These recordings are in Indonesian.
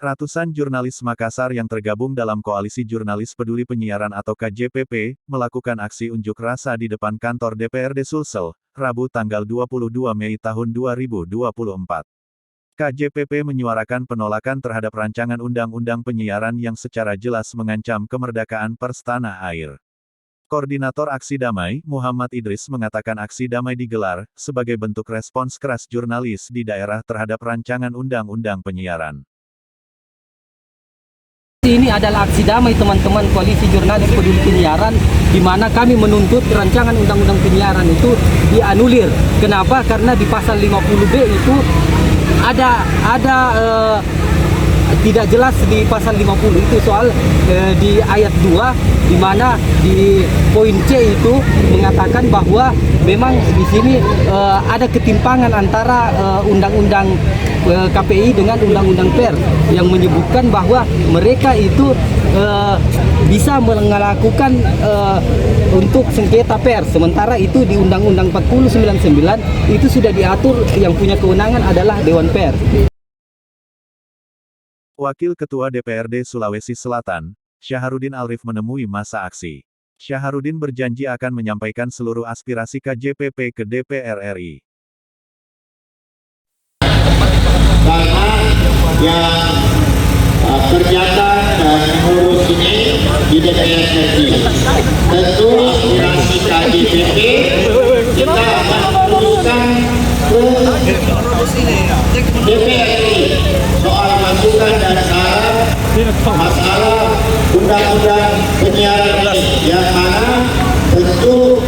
Ratusan jurnalis Makassar yang tergabung dalam Koalisi Jurnalis Peduli Penyiaran atau KJPP, melakukan aksi unjuk rasa di depan kantor DPRD Sulsel, Rabu tanggal 22 Mei tahun 2024. KJPP menyuarakan penolakan terhadap rancangan undang-undang penyiaran yang secara jelas mengancam kemerdekaan pers tanah air. Koordinator Aksi Damai, Muhammad Idris mengatakan aksi damai digelar, sebagai bentuk respons keras jurnalis di daerah terhadap rancangan undang-undang penyiaran. Ini adalah aksi damai teman-teman Koalisi Jurnalis Peduli Penyiaran, di mana kami menuntut rancangan undang-undang penyiaran itu dianulir. Kenapa? Karena di pasal 50B itu ada tidak jelas di pasal 50 itu soal di ayat 2, di mana di poin C itu mengatakan bahwa memang di sini ada ketimpangan antara undang-undang KPI dengan undang-undang pers yang menyebutkan bahwa mereka itu bisa melakukan untuk sengketa pers, sementara itu di Undang-Undang 4099 itu sudah diatur yang punya kewenangan adalah Dewan Pers. Wakil Ketua DPRD Sulawesi Selatan, Syaharudin Alrif menemui masa aksi. Syaharudin berjanji akan menyampaikan seluruh aspirasi KJPP ke DPR RI. Karena yang kerjakan dan mengurus ini di DPR RI. Tentu aspirasi KJPP kita akan teruskan ke DPR RI soal masukan dan saran masalah undang-undang penyiaran ini, yang mana tentu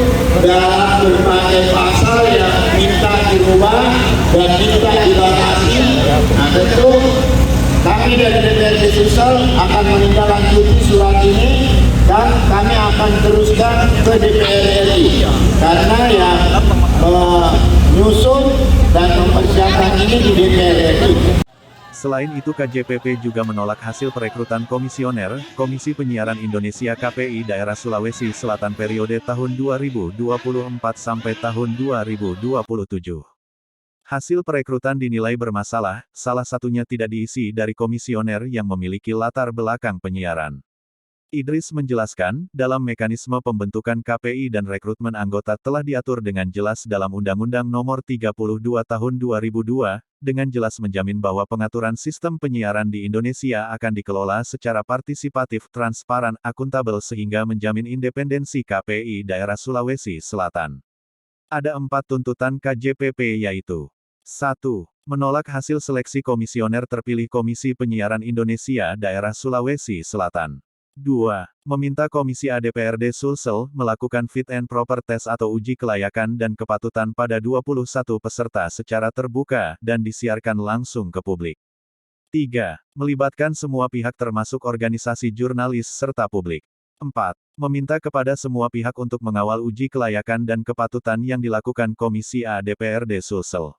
dalam berbagai pasal yang minta dirubah dan minta dibatasi. Nah, tentu kami dari DPRD Sulsel akan menindaklanjuti surat ini dan kami akan teruskan ke DPR RI, karena yang menyusun dan mempersiapkan ini di DPR RI. Selain itu KJPP juga menolak hasil perekrutan komisioner, Komisi Penyiaran Indonesia KPI Daerah Sulawesi Selatan periode tahun 2024 sampai tahun 2027. Hasil perekrutan dinilai bermasalah, salah satunya tidak diisi dari komisioner yang memiliki latar belakang penyiaran. Idris menjelaskan, dalam mekanisme pembentukan KPI dan rekrutmen anggota telah diatur dengan jelas dalam Undang-Undang Nomor 32 Tahun 2002, dengan jelas menjamin bahwa pengaturan sistem penyiaran di Indonesia akan dikelola secara partisipatif, transparan, akuntabel sehingga menjamin independensi KPI Daerah Sulawesi Selatan. Ada 4 tuntutan KJPP yaitu: 1. Menolak hasil seleksi komisioner terpilih Komisi Penyiaran Indonesia Daerah Sulawesi Selatan. 2. Meminta Komisi A DPRD Sulsel melakukan fit and proper test atau uji kelayakan dan kepatutan pada 21 peserta secara terbuka dan disiarkan langsung ke publik. 3. Melibatkan semua pihak termasuk organisasi jurnalis serta publik. 4. Meminta kepada semua pihak untuk mengawal uji kelayakan dan kepatutan yang dilakukan Komisi A DPRD Sulsel.